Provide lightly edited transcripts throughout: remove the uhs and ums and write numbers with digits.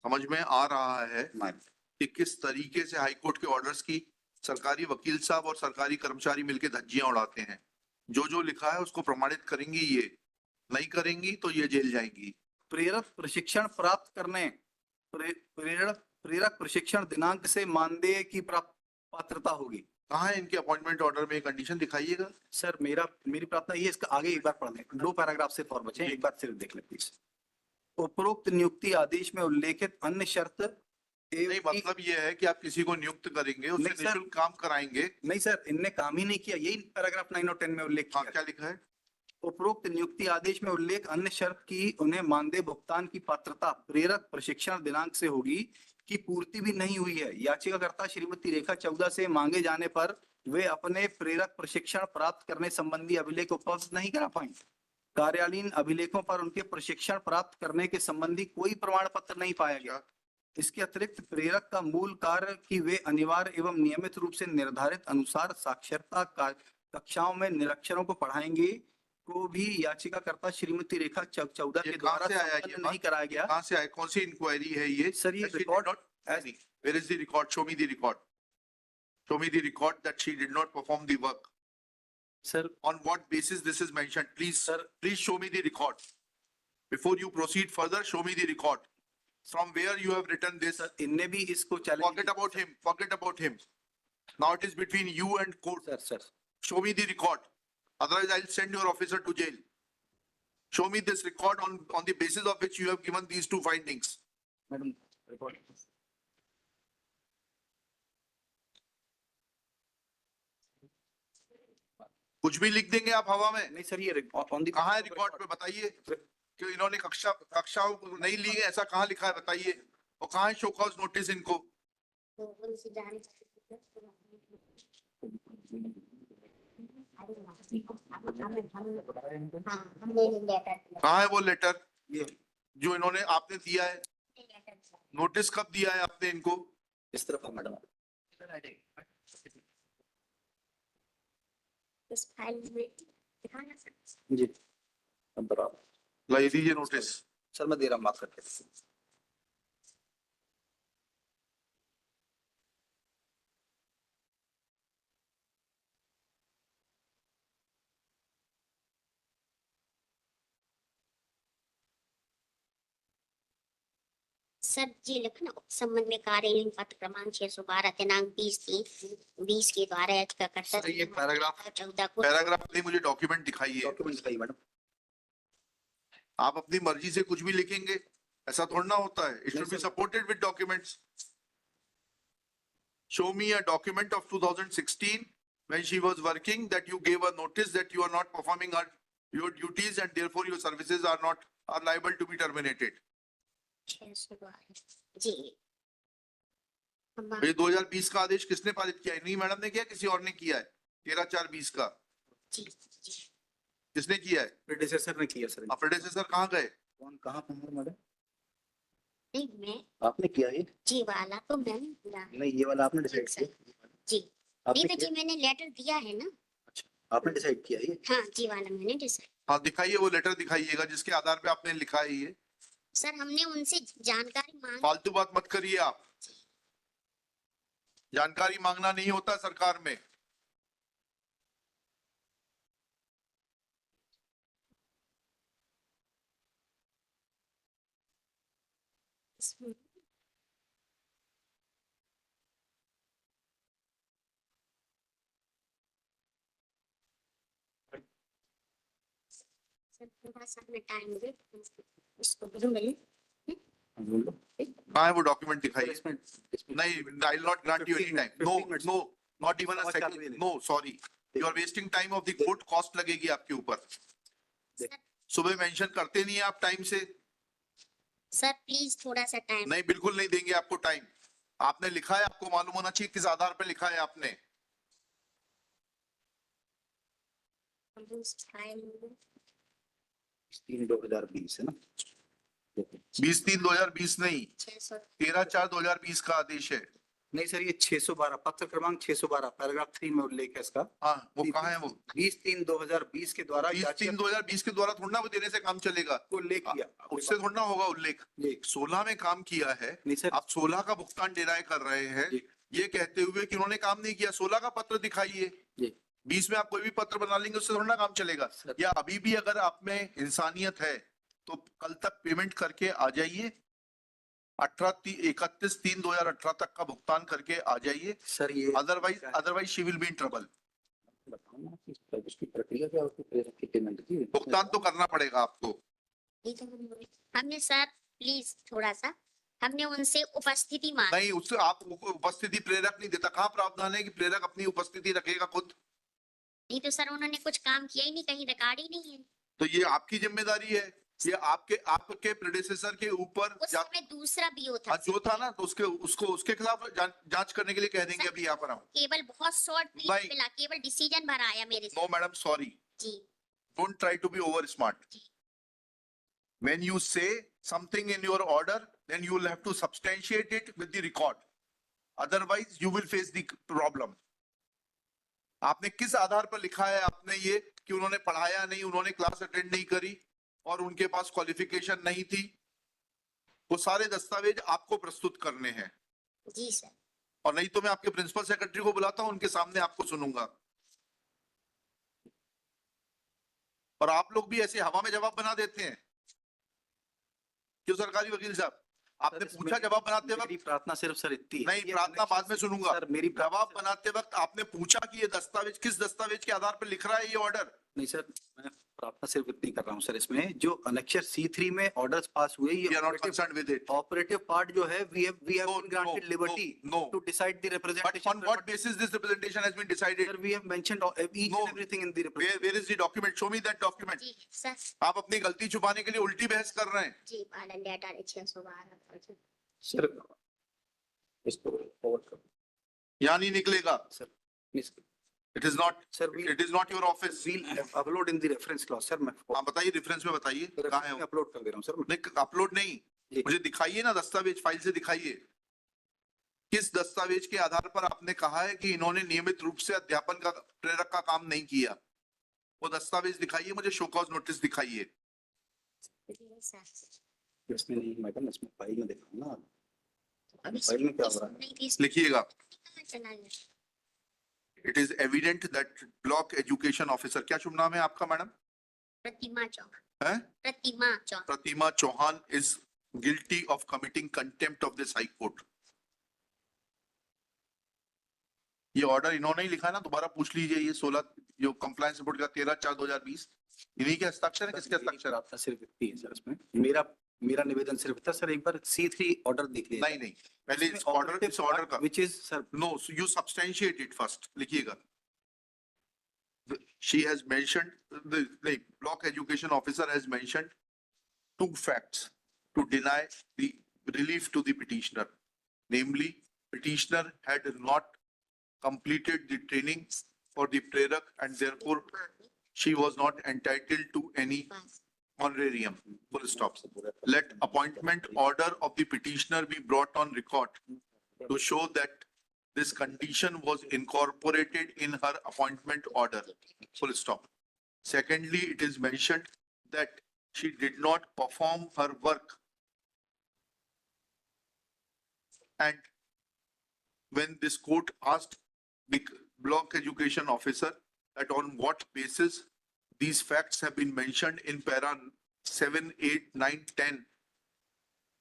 समझ में आ रहा है कि किस तरीके से हाईकोर्ट के ऑर्डर्स की सरकारी वकील साहब और सरकारी कर्मचारी मिलकर धज्जियां उड़ाते हैं। जो जो लिखा है उसको प्रमाणित करेंगी, ये नहीं करेंगी तो ये जेल जाएंगी। प्रेरक प्रशिक्षण प्राप्त करने प्रेरक प्रशिक्षण दिनांक से मानदेय की पात्रता होगी। कहाँ है इनके अपॉइंटमेंट ऑर्डर में कंडीशन दिखाइएगा। सर मेरी प्रार्थना ये, इसका आगे एक बार पढ़ लें, 2 पैराग्राफ सिर्फ और बचे हैं, एक बार सिर्फ देख लें प्लीज। उपरोक्त नियुक्ति आदेश में उल्लेखित अन्य शर्त नहीं, मतलब ये है कि आप किसी को नियुक्त करेंगे, उससे नहीं सर। निःशुल्क काम कराएंगे। नहीं सर, इनने काम ही नहीं किया, यही पैराग्राफ 9 और 10 में उल्लेख हाँ, किया। क्या लिखा है? उपरोक्त नियुक्ति आदेश में उल्लेख अन्य शर्त की उन्हें मानदेय भुगतान की पात्रता प्रेरक प्रशिक्षण दिनांक से होगी की पूर्ति भी नहीं हुई है। याचिकाकर्ता श्रीमती रेखा चौदा से मांगे जाने पर वे अपने प्रेरक प्रशिक्षण प्राप्त करने संबंधी अभिलेख उपलब्ध नहीं करा पाई। कार्यालयीन अभिलेखों पर उनके प्रशिक्षण प्राप्त करने के संबंधी कोई प्रमाण पत्र नहीं पाया गया। इसके अतिरिक्त प्रेरक का मूल कार्य कि वे अनिवार्य एवं नियमित रूप से निर्धारित अनुसार साक्षरता कक्षाओं में निरक्षरों को पढ़ाएंगे को भी याचिकाकर्ता श्रीमती रेखा चौदा के द्वारा संपन्न नहीं कराया गया। कहाँ से आया? कौन सी इंक्वायरी है ये? सर ये record, where is the record? Show me the record. Show me the record that she did not perform the work. Sir On what basis this is mentioned? Please, Sir. please show me the record. Before you proceed further, show me the record. From where you have written this? Sir इनने भी इसको challenge, Forget about him. Forget about him. Now it is between you and court. Sir Show me the record. Otherwise, I'll send your officer to jail. Show me this record on the basis of which you have given these two findings. Madam record. कुछ भी लिख देंगे आप हवा में। नहीं sir ये on the कहाँ है रिकॉर्ड पे? बताइए कि इन्होंने कक्षाओं को नहीं ली है, ऐसा कहाँ लिखा है? बताइए। और कहाँ है शो कॉज नोटिस इनको? कहाँ है वो लेटर जो इन्होंने आपने दिया है? नोटिस कब दिया है आपने इनको? इस तरफ मैडम इस फाइल में दिखाना सर। जी नंबर आप ला दीजिए नोटिस। सर मैं दे रहा हूँ, बात करके। सर जी लिखना संबंध में कार्यालयीन पत्र क्रमांक 612 दिनांक 20 के द्वारा याचिकाकर्ता ये पैराग्राफ 14 को पैराग्राफ नहीं, मुझे डॉक्यूमेंट दिखाइए। डॉक्यूमेंट दिखाइए मैडम। आप अपनी मर्जी से कुछ भी लिखेंगे, ऐसा थोड़ा ना होता है। It should be supported with documents. Show me a document of 2016 when she was working that you gave a notice that you are not performing your duties and therefore your services are liable to be terminated. 612 जी। ये 2020 का आदेश किसने पारित किया है? नहीं madam ने किया, किसी और ने किया है? 13/4/20 का जी किसने किया है? प्रेडेसेसर ने किया सर। प्रेडेसेसर कहाँ गए? कौन कहाँ पर मैडम? नहीं मैं आपने किया ये? जी वाला तो मैंने नहीं ये वाला आपने डिसाइड किया? जी आपने नहीं तो किया? जी मैंने लेटर दिया है ना। अच्छा आपने डिसाइड किया ये? हाँ जी वाला मैंने डिसाइड। हाँ दिखाइए, वो लेटर दिखाइएगा जिसके आधार पे आपने लिखा है ये। सर हमने उनसे जानकारी मांगी। फालतू बात मत करिए आप। जानकारी मांगना नहीं होता सरकार में। सर थोड़ा सा में टाइम दे इसको मिले। कहाँ है वो डॉक्यूमेंट? दिखाइए। नहीं, I will not grant you any time. No, not even a second. No sorry, you are wasting time of the court. Cost लगेगी आपके ऊपर। सुबह मेंशन करते नहीं है आप टाइम से। सर प्लीज थोड़ा सा टाइम। नहीं, बिल्कुल नहीं देंगे आपको टाइम। आपने लिखा है, आपको मालूम होना चाहिए किस आधार पर लिखा है आपने। 3/2020 है ना? 20/3/2020 नहीं, 13/4/2020 का आदेश है। नहीं सर, ये 612 पत्र क्रमांक 612 पैराग्राफ 3 में उल्लेख है इसका। हाँ, वो कहाँ है वो? 20/3/2020 के द्वारा 20/3/2020 के द्वारा थोड़ा ना वो देने से काम चलेगा, को उल्लेख किया। उससे थोड़ा ना होगा उल्लेख। जी 16 में काम किया है, नहीं सर, आप 16 का भुगतान डिनाय कर रहे हैं, जी ये कहते हुए कि उन्होंने काम नहीं किया। 16 का पत्र दिखाइए, जी 20 में आप कोई भी पत्र बना लेंगे, उससे थोड़ा ना काम चलेगा। सर। या अभी भी अगर आप में इंसानियत है तो कल तक पेमेंट करके आ जाइए, 31/3/2018 तक का भुगतान करके आ जाइए, सर ये otherwise she will be in trouble. बताओ ना कि इसकी प्रक्रिया क्या होती है प्रेरक की पेमेंट की? भुगतान तो करना पड़ेगा आपको। ये तो हमने सर प्लीज थोड़ा सा हमने उनसे उपस्थिति मांगी। नहीं, उससे आप उपस्थिति प्रेरक नहीं देता। कहाँ प्रावधान है कि प्रेरक अपनी उपस्थिति रखेगा खुद? नहीं तो सर उन्होंने कुछ काम किया ही नहीं, कहीं रिकॉर्ड ही नहीं है। तो ये आपकी जिम्मेदारी है, ये आपके प्रेडेसेसर के ऊपर उस समय दूसरा बीओ था हाँ, जो था ना, तो उसके खिलाफ जांच करने के लिए कह देंगे। अभी यहाँ पर हम केवल बहुत शॉर्ट नहीं। पीरियड मिला, केवल डिसीजन भर आया मेरे से। नो मैडम, सॉरी, जी don't try to be over smart. When you say something in your order, then you will have to substantiate it with the record. Otherwise, you will face the problem. आपने किस आधार पर लिखा है आपने ये कि उन्होंने पढ़ाया नहीं, उन्होंने क्लास अटेंड नहीं करी और उनके पास क्वालिफिकेशन नहीं थी? वो सारे दस्तावेज आपको प्रस्तुत करने हैं। जी सर। और नहीं तो मैं आपके प्रिंसिपल सेक्रेटरी को बुलाता हूं, उनके सामने आपको सुनूंगा। और आप लोग भी ऐसे हवा में जवाब बना देते हैं क्यों सरकारी वकील साहब? आपने पूछा जवाब बनाते वक्त? मेरी प्रार्थना सिर्फ सर इतनी है। नहीं, प्रार्थना बाद में सुनूंगा। सर मेरी जवाब बनाते वक्त आपने पूछा कि ये दस्तावेज किस दस्तावेज के आधार पर लिख रहा है ये ऑर्डर? नहीं सर, मैं प्रार्थना सिर्फ इतनी कर रहा हूँ सर। इसमें जो अनेक्चर C3 में ऑर्डर्स पास हुए, We ये are not concerned with it. Operative part जो है we have No, been granted no, liberty no. to decide the But representation. on what basis this representation has been decided? Sir, we have mentioned each No. and everything in the Where is the document? Show me that document. जी sir. आप अपनी गलती छुपाने के लिए उल्टी बहस कर रहे हैं। जी पालन डेटा 612। सर इसको फॉरवर्ड करो। यहाँ नहीं निकलेगा। Sir please It is not. Sir It is not your office. we'll upload in the reference clause sir. मैं हाँ बताइए, रेफरेंस में बताइए कहाँ है वो? अपलोड कर दे रहा हूँ सर। नहीं, अपलोड नहीं, जी। मुझे दिखाइए ना दस्तावेज, फाइल से दिखाइए। किस दस्तावेज के आधार पर आपने कहा है कि इन्होंने नियमित रूप से अध्यापन का प्रेरक का काम नहीं किया? वो दस्तावेज दिखाइए मुझे, शो कॉज नोटिस दिखाइए। इसमें नहीं मैडम, इसमें फाइल में देखा ना। अभी फाइल में क्या हो रहा है? लिखिएगा। चला गया। It is evident that block education officer, क्या शुभ नाम है आपका मैडम? प्रतिमा चौहान। हैं? प्रतिमा चौहान। प्रतिमा Chauhan is guilty of committing contempt of this high court. ये ऑर्डर इन्होंने ही लिखा है ना, दोबारा पूछ लीजिए। ये 16 जो कंप्लायंस रिपोर्ट का 13/4/2020 इन्हीं के हस्ताक्षर है? किसके हस्ताक्षर? आपका सिर्फ इतनी है सर। इसमें मेरा निवेदन सिर्फ था सर, एक बार C3 ऑर्डर देख लीजिए। नहीं नहीं, पहले इस ऑर्डर का which is sir no, so you substantiate it first. लिखिएगा। She has mentioned, the block education officer has mentioned 2 facts to deny the relief to the petitioner. Namely, petitioner had not completed the training for the prerak and therefore she was not entitled to any honorarium. Full stop. Let appointment order of the petitioner be brought on record to show that this condition was incorporated in her appointment order. Full stop. Secondly, it is mentioned that she did not perform her work. And when this court asked the block education officer that on what basis these facts have been mentioned in para 7, 8, 9, 10,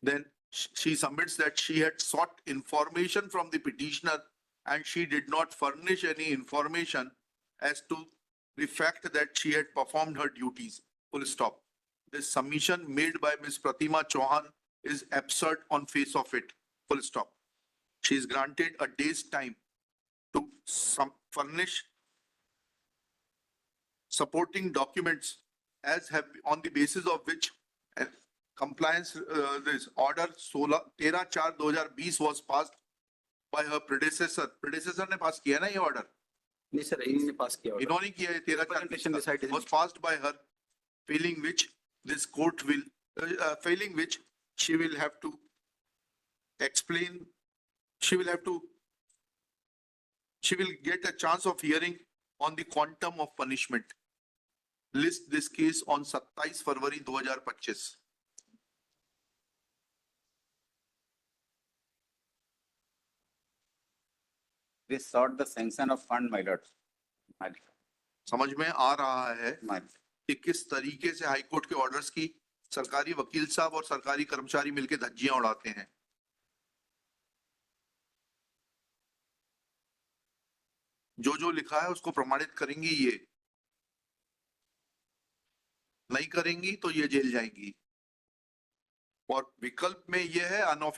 then she submits that she had sought information from the petitioner and she did not furnish any information as to the fact that she had performed her duties. Full stop. This submission made by Ms. Pratima Chauhan is absurd on face of it. Full stop. She is granted a day's time to furnish supporting documents as have on the basis of which compliance this order 13/4/2020 was passed by her predecessor. Predecessor ने पास किया ना ये order? नहीं sir, इन्होंने पास किया order। इन्होंने किया ये 13/4 was passed by her, failing which this court will failing which she will have to explain, she will have to She will get a chance of hearing on the quantum of punishment. List this case on 27 February 2025. We sought the sanction of fund, my lord. समझ में आ रहा है My कि किस तरीके से high court के orders की सरकारी वकील साहब और सरकारी कर्मचारी मिलकर धज्जियां उड़ाते हैं। जो लिखा है उसको प्रमाणित करेंगी ये, नहीं करेंगी तो ये जेल जाएंगी। और विकल्प में ये है अनऑफिशियल